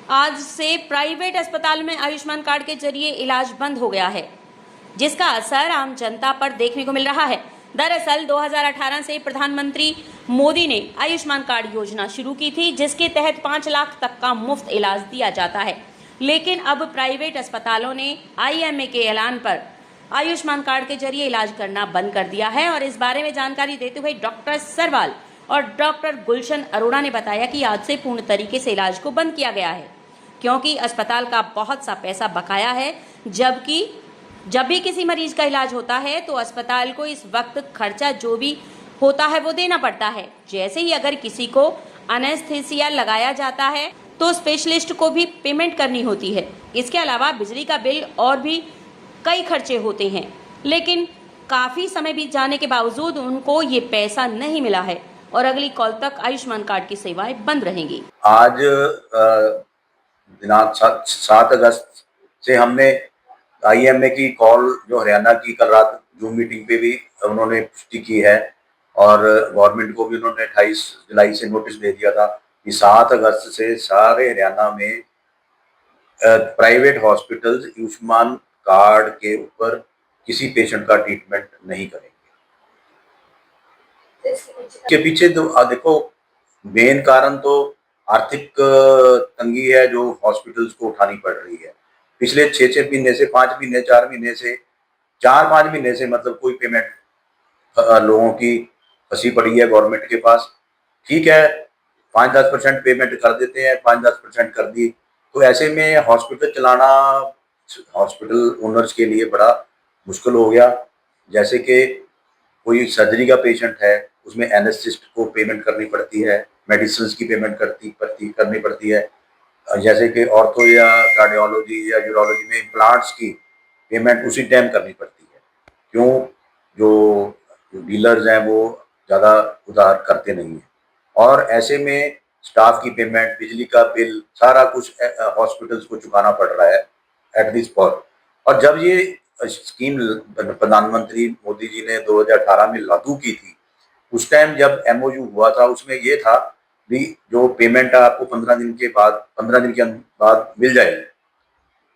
आज से प्राइवेट अस्पताल में आयुष्मान कार्ड के जरिए इलाज बंद हो गया है, जिसका असर आम जनता पर देखने को मिल रहा है। दरअसल 2018 से प्रधानमंत्री मोदी ने आयुष्मान कार्ड योजना शुरू की थी, जिसके तहत 5 लाख तक का मुफ्त इलाज दिया जाता है। लेकिन अब प्राइवेट अस्पतालों ने आईएमए के ऐलान पर आयुष्मान कार्ड के जरिए इलाज करना बंद कर दिया है। और इस बारे में जानकारी देते हुए डॉक्टर सरवाल और डॉक्टर गुलशन अरोड़ा ने बताया कि आज से पूर्ण तरीके से इलाज को बंद किया गया है, क्योंकि अस्पताल का बहुत सा पैसा बकाया है। जबकि जब भी किसी मरीज का इलाज होता है तो अस्पताल को इस वक्त खर्चा जो भी होता है वो देना पड़ता है। जैसे ही अगर किसी को एनेस्थीसिया लगाया जाता है तो स्पेशलिस्ट को भी पेमेंट करनी होती है। इसके अलावा बिजली का बिल और भी कई खर्चे होते हैं, लेकिन काफ़ी समय बीत जाने के बावजूद उनको ये पैसा नहीं मिला है और अगली कॉल तक आयुष्मान कार्ड की सेवाएं बंद रहेंगी। आज दिनांक 7 अगस्त से हमने आईएमए की कॉल जो हरियाणा की कल रात जूम मीटिंग पे भी उन्होंने पुष्टि की है और गवर्नमेंट को भी उन्होंने 28 जुलाई से नोटिस दे दिया था कि 7 अगस्त से सारे हरियाणा में प्राइवेट हॉस्पिटल्स आयुष्मान कार्ड के ऊपर किसी पेशेंट का ट्रीटमेंट नहीं करेंगे। के पीछे देखो मेन कारण तो आर्थिक तंगी है जो हॉस्पिटल्स को उठानी पड़ रही है। पिछले 6 महीने से 5 महीने 4 महीने से 4-5 महीने से मतलब कोई पेमेंट लोगों की फंसी पड़ी है गवर्नमेंट के पास। ठीक है, 5-10% पेमेंट कर देते हैं, 5-10% कर दी, तो ऐसे में हॉस्पिटल चलाना हॉस्पिटल ओनर्स के लिए बड़ा मुश्किल हो गया। जैसे कि कोई सर्जरी का पेशेंट है, उसमें एनेस्थिस्ट को पेमेंट करनी पड़ती है, मेडिसिन की पेमेंट करनी पड़ती है। जैसे कि ऑर्थो या कार्डियोलॉजी या यूरोलॉजी में इम्प्लांट्स की पेमेंट उसी टाइम करनी पड़ती है। क्यों? जो डीलर्स हैं वो ज़्यादा उधार करते नहीं हैं और ऐसे में स्टाफ की पेमेंट, बिजली का बिल, सारा कुछ हॉस्पिटल्स को चुकाना पड़ रहा है एट दिस पॉइंट। और जब ये स्कीम प्रधानमंत्री मोदी जी ने 2018 में लागू की थी, उस टाइम जब एमओयू हुआ था उसमें ये था भी जो पेमेंट आपको 15 दिन के बाद मिल जाएगी,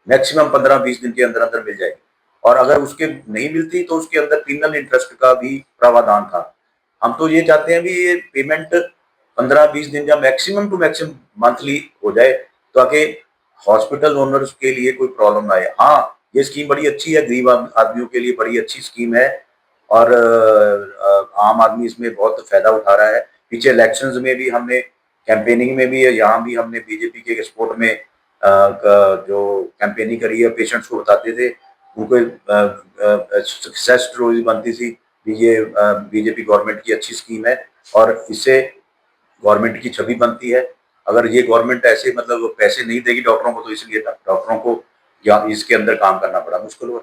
मैक्सिमम 15-20 दिन के अंदर अंदर मिल जाएगी। और अगर उसके नहीं मिलती तो उसके अंदर पिनल इंटरेस्ट का भी प्रावधान था। हम तो ये चाहते हैं भी ये पेमेंट 15-20 दिन या मैक्सिमम टू मैक्सिमम मंथली हो जाए ताकि हॉस्पिटल ओनर्स के लिए कोई प्रॉब्लम ना आए। हाँ, ये स्कीम बड़ी अच्छी है, गरीब आदमियों के लिए बड़ी अच्छी स्कीम है और आम आदमी इसमें बहुत फायदा उठा रहा है। पीछे इलेक्शंस में भी हमने कैंपेनिंग में भी, यहाँ भी हमने बीजेपी के सपोर्ट में जो कैंपेनिंग करी है, पेशेंट्स को बताते थे, उनको सक्सेस स्टोरी बनती थी कि ये बीजेपी गवर्नमेंट की अच्छी स्कीम है और इससे गवर्नमेंट की छवि बनती है। अगर ये गवर्नमेंट ऐसे मतलब पैसे नहीं देगी डॉक्टरों को, तो इसलिए डॉक्टरों को या इसके अंदर काम करना बड़ा मुश्किल हो रहा है।